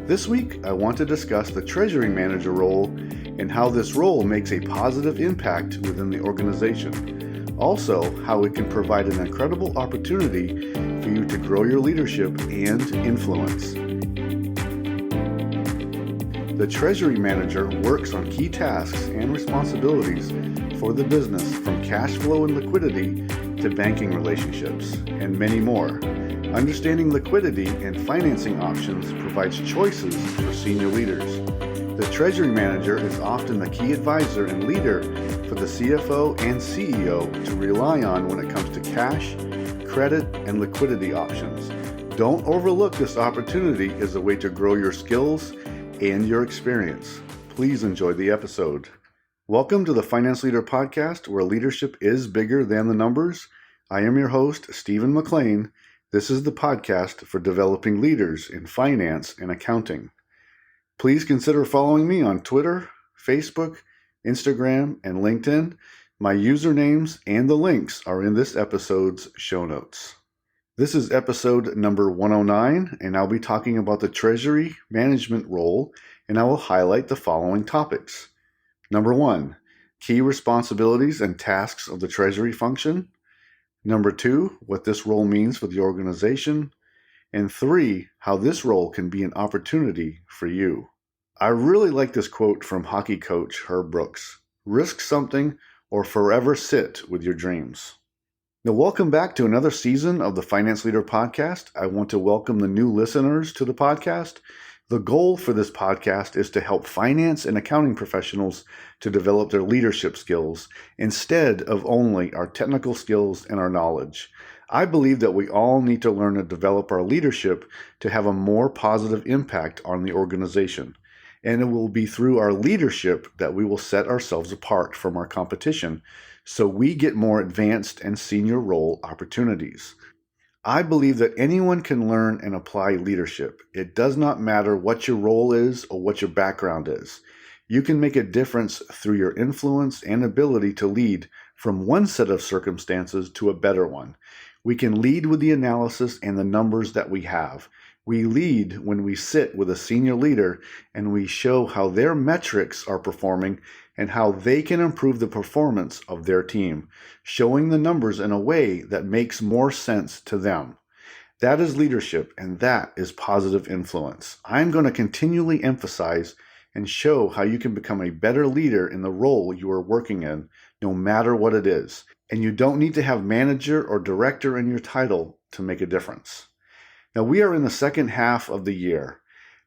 This week, I want to discuss the Treasury Manager role and how this role makes a positive impact within the organization. Also, how it can provide an incredible opportunity for you to grow your leadership and influence. The Treasury Manager works on key tasks and responsibilities for the business, from cash flow and liquidity to banking relationships, and many more. Understanding liquidity and financing options provides choices for senior leaders. The Treasury Manager is often the key advisor and leader for the CFO and CEO to rely on when it comes to cash, credit, and liquidity options. Don't overlook this opportunity as a way to grow your skills and your experience. Please enjoy the episode. Welcome to the Finance Leader Podcast, where leadership is bigger than the numbers. I am your host, Stephen McLean. This is the podcast for developing leaders in finance and accounting. Please consider following me on Twitter, Facebook, Instagram, and LinkedIn. My usernames and the links are in this episode's show notes. This is episode number 109, and I'll be talking about the Treasury Management role, and I will highlight the following topics. Number 1, key responsibilities and tasks of the Treasury function. Number 2, what this role means for the organization. And 3, how this role can be an opportunity for you. I really like this quote from hockey coach Herb Brooks. Risk something or forever sit with your dreams. Now, welcome back to another season of the Finance Leader Podcast. I want to welcome the new listeners to the podcast. The goal for this podcast is to help finance and accounting professionals to develop their leadership skills instead of only our technical skills and our knowledge. I believe that we all need to learn to develop our leadership to have a more positive impact on the organization. And it will be through our leadership that we will set ourselves apart from our competition so we get more advanced and senior role opportunities. I believe that anyone can learn and apply leadership. It does not matter what your role is or what your background is. You can make a difference through your influence and ability to lead from one set of circumstances to a better one. We can lead with the analysis and the numbers that we have. We lead when we sit with a senior leader and we show how their metrics are performing and how they can improve the performance of their team, showing the numbers in a way that makes more sense to them. That is leadership, and that is positive influence. I'm going to continually emphasize and show how you can become a better leader in the role you are working in, no matter what it is. And you don't need to have manager or director in your title to make a difference. Now, we are in the second half of the year.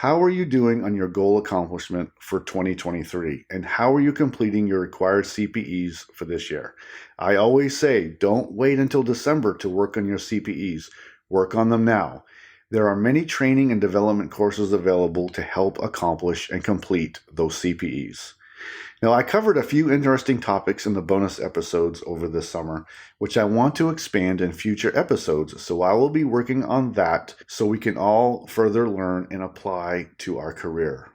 How are you doing on your goal accomplishment for 2023? And how are you completing your required CPEs for this year? I always say, don't wait until December to work on your CPEs. Work on them now. There are many training and development courses available to help accomplish and complete those CPEs. Now, I covered a few interesting topics in the bonus episodes over this summer, which I want to expand in future episodes, so I will be working on that so we can all further learn and apply to our career.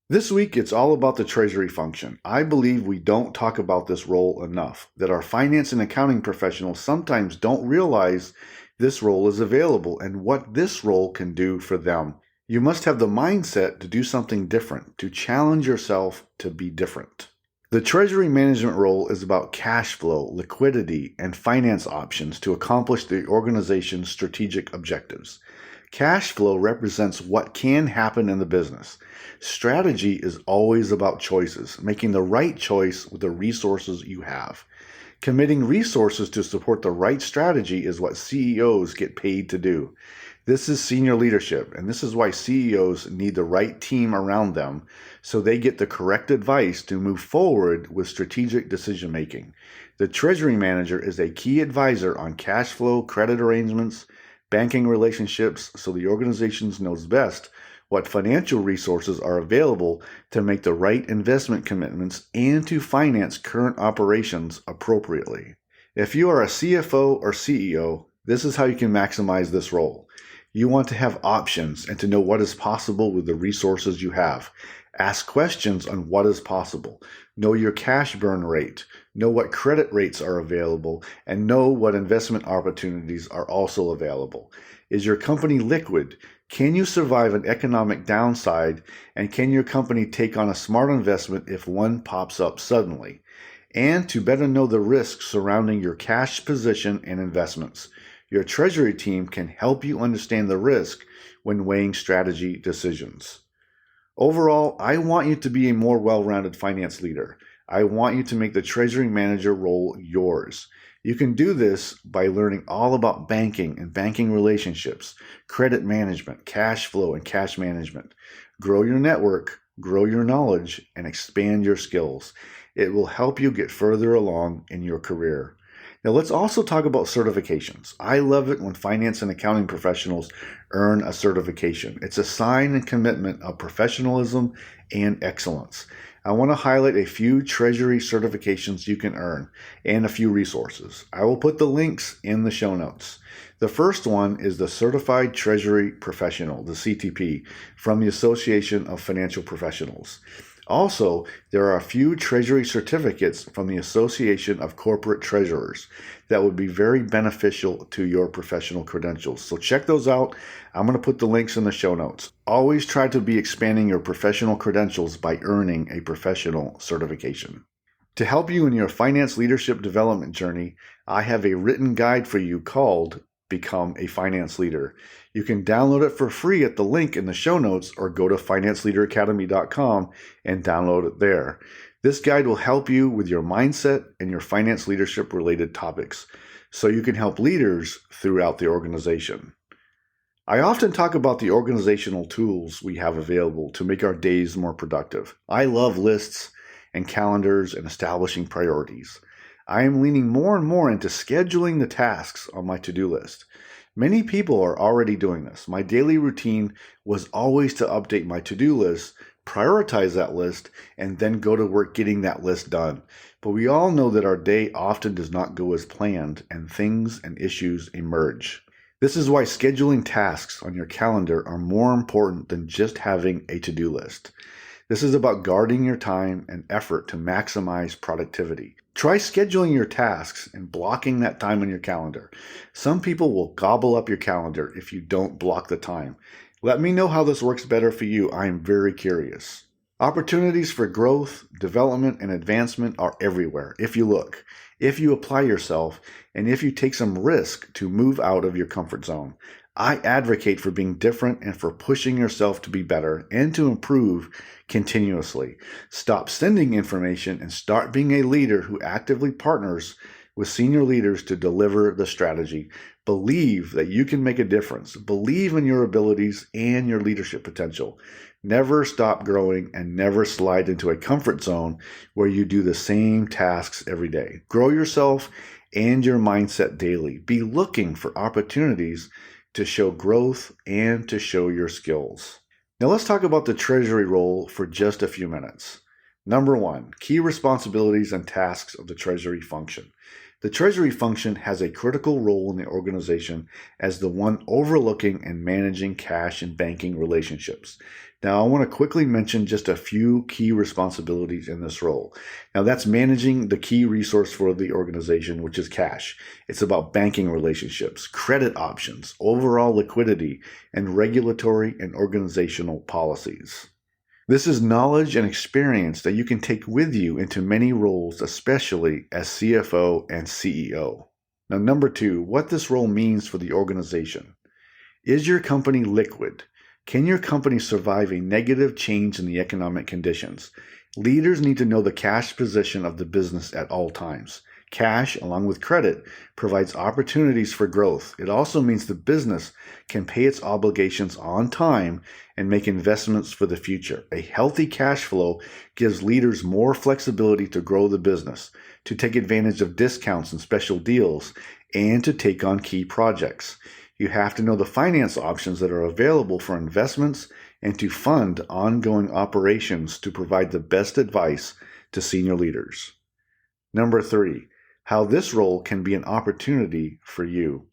This week, it's all about the Treasury function. I believe we don't talk about this role enough, that our finance and accounting professionals sometimes don't realize this role is available and what this role can do for them. You must have the mindset to do something different, to challenge yourself to be different. The Treasury Management role is about cash flow, liquidity, and finance options to accomplish the organization's strategic objectives. Cash flow represents what can happen in the business. Strategy is always about choices, making the right choice with the resources you have. Committing resources to support the right strategy is what CEOs get paid to do. This is senior leadership, and this is why CEOs need the right team around them so they get the correct advice to move forward with strategic decision making. The Treasury Manager is a key advisor on cash flow, credit arrangements, banking relationships, so the organization knows best what financial resources are available to make the right investment commitments and to finance current operations appropriately. If you are a CFO or CEO, this is how you can maximize this role. You want to have options and to know what is possible with the resources you have. Ask questions on what is possible. Know your cash burn rate. Know what credit rates are available, and know what investment opportunities are also available. Is your company liquid? Can you survive an economic downside? And can your company take on a smart investment if one pops up suddenly? And to better know the risks surrounding your cash position and investments, your treasury team can help you understand the risk when weighing strategy decisions. Overall, I want you to be a more well-rounded finance leader. I want you to make the Treasury Manager role yours. You can do this by learning all about banking and banking relationships, credit management, cash flow, and cash management. Grow your network, grow your knowledge, and expand your skills. It will help you get further along in your career. Now let's also talk about certifications. I love it when finance and accounting professionals earn a certification. It's a sign and commitment of professionalism and excellence. I want to highlight a few Treasury certifications you can earn and a few resources. I will put the links in the show notes. The first one is the Certified Treasury Professional, the CTP, from the Association of Financial Professionals. Also, there are a few Treasury certificates from the Association of Corporate Treasurers that would be very beneficial to your professional credentials. So check those out. I'm going to put the links in the show notes. Always try to be expanding your professional credentials by earning a professional certification. To help you in your finance leadership development journey, I have a written guide for you called Become a Finance Leader. You can download it for free at the link in the show notes or go to financeleaderacademy.com and download it there. This guide will help you with your mindset and your finance leadership related topics so you can help leaders throughout the organization. I often talk about the organizational tools we have available to make our days more productive. I love lists and calendars and establishing priorities. I am leaning more and more into scheduling the tasks on my to-do list. Many people are already doing this. My daily routine was always to update my to-do list, prioritize that list, and then go to work getting that list done. But we all know that our day often does not go as planned, and things and issues emerge. This is why scheduling tasks on your calendar are more important than just having a to-do list. This is about guarding your time and effort to maximize productivity. Try scheduling your tasks and blocking that time on your calendar. Some people will gobble up your calendar if you don't block the time. Let me know how this works better for you. I am very curious. Opportunities for growth, development, and advancement are everywhere if you look, if you apply yourself, and if you take some risk to move out of your comfort zone. I advocate for being different and for pushing yourself to be better and to improve continuously. Stop sending information and start being a leader who actively partners with senior leaders to deliver the strategy. Believe that you can make a difference. Believe in your abilities and your leadership potential. Never stop growing and never slide into a comfort zone where you do the same tasks every day. Grow yourself and your mindset daily. Be looking for opportunities to show growth and to show your skills. Now let's talk about the Treasury role for just a few minutes. Number 1, key responsibilities and tasks of the Treasury function. The Treasury function has a critical role in the organization as the one overlooking and managing cash and banking relationships. Now, I want to quickly mention just a few key responsibilities in this role. Now, that's managing the key resource for the organization, which is cash. It's about banking relationships, credit options, overall liquidity, and regulatory and organizational policies. This is knowledge and experience that you can take with you into many roles, especially as CFO and CEO. Now, number 2, what this role means for the organization. Is your company liquid? Can your company survive a negative change in the economic conditions? Leaders need to know the cash position of the business at all times. Cash, along with credit, provides opportunities for growth. It also means the business can pay its obligations on time and make investments for the future. A healthy cash flow gives leaders more flexibility to grow the business, to take advantage of discounts and special deals, and to take on key projects. You have to know the finance options that are available for investments and to fund ongoing operations to provide the best advice to senior leaders. Number 3, how this role can be an opportunity for you.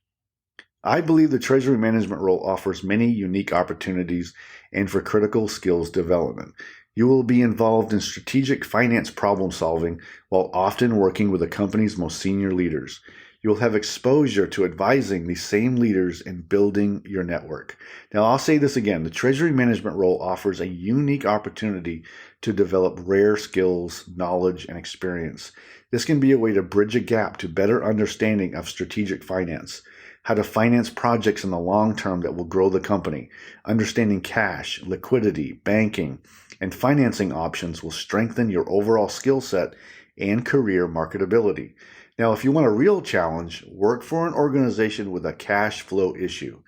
I believe the Treasury Management role offers many unique opportunities and for critical skills development. You will be involved in strategic finance problem solving while often working with the company's most senior leaders. You will have exposure to advising these same leaders and building your network. Now, I'll say this again. The Treasury Management role offers a unique opportunity to develop rare skills, knowledge, and experience. This can be a way to bridge a gap to better understanding of strategic finance, how to finance projects in the long term that will grow the company. Understanding cash, liquidity, banking, and financing options will strengthen your overall skill set and career marketability. Now, if you want a real challenge, work for an organization with a cash flow issue.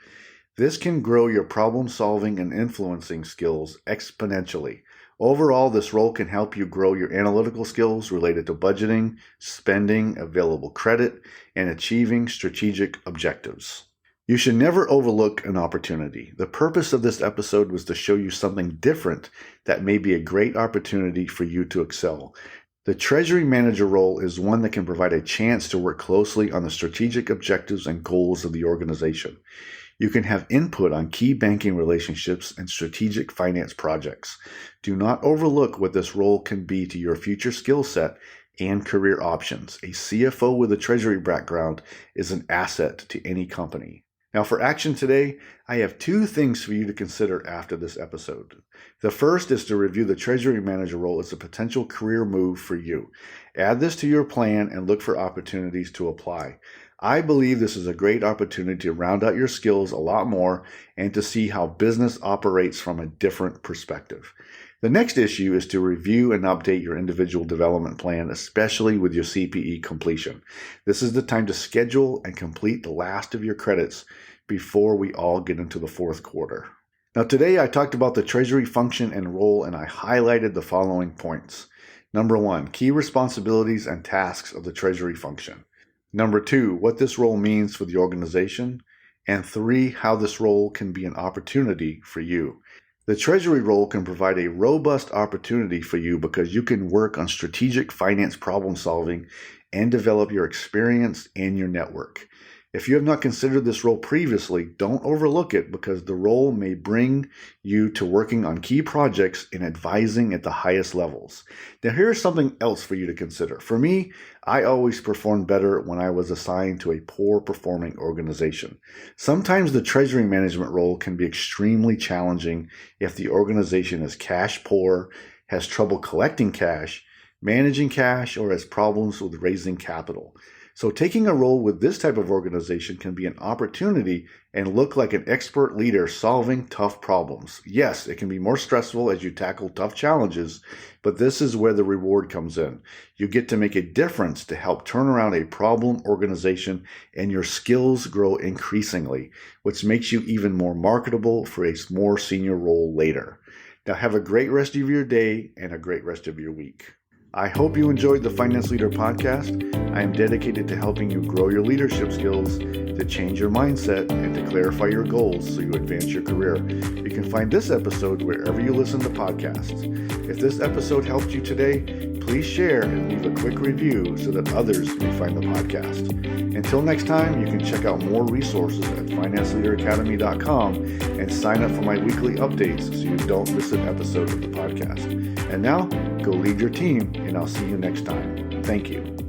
This can grow your problem solving and influencing skills exponentially. Overall, this role can help you grow your analytical skills related to budgeting, spending, available credit, and achieving strategic objectives. You should never overlook an opportunity. The purpose of this episode was to show you something different that may be a great opportunity for you to excel. The Treasury Manager role is one that can provide a chance to work closely on the strategic objectives and goals of the organization. You can have input on key banking relationships and strategic finance projects. Do not overlook what this role can be to your future skill set and career options. A CFO with a Treasury background is an asset to any company. Now, for action today, I have 2 things for you to consider after this episode. The first is to review the Treasury Manager role as a potential career move for you. Add this to your plan and look for opportunities to apply. I believe this is a great opportunity to round out your skills a lot more and to see how business operates from a different perspective. The next issue is to review and update your individual development plan, especially with your CPE completion. This is the time to schedule and complete the last of your credits before we all get into the fourth quarter. Now, today I talked about the Treasury function and role, and I highlighted the following points. Number 1, key responsibilities and tasks of the Treasury function. Number 2, what this role means for the organization. And 3, how this role can be an opportunity for you. The Treasury role can provide a robust opportunity for you because you can work on strategic finance problem solving and develop your experience and your network. If you have not considered this role previously, don't overlook it because the role may bring you to working on key projects and advising at the highest levels. Now, here's something else for you to consider. For me, I always performed better when I was assigned to a poor performing organization. Sometimes the Treasury Management role can be extremely challenging if the organization is cash poor, has trouble collecting cash, managing cash, or has problems with raising capital. So taking a role with this type of organization can be an opportunity and look like an expert leader solving tough problems. Yes, it can be more stressful as you tackle tough challenges, but this is where the reward comes in. You get to make a difference to help turn around a problem organization, and your skills grow increasingly, which makes you even more marketable for a more senior role later. Now, have a great rest of your day and a great rest of your week. I hope you enjoyed the Finance Leader Podcast. I am dedicated to helping you grow your leadership skills, to change your mindset, and to clarify your goals so you advance your career. You can find this episode wherever you listen to podcasts. If this episode helped you today, please share and leave a quick review so that others may find the podcast. Until next time, you can check out more resources at financeleaderacademy.com and sign up for my weekly updates so you don't miss an episode of the podcast. And now, go lead your team, and I'll see you next time. Thank you.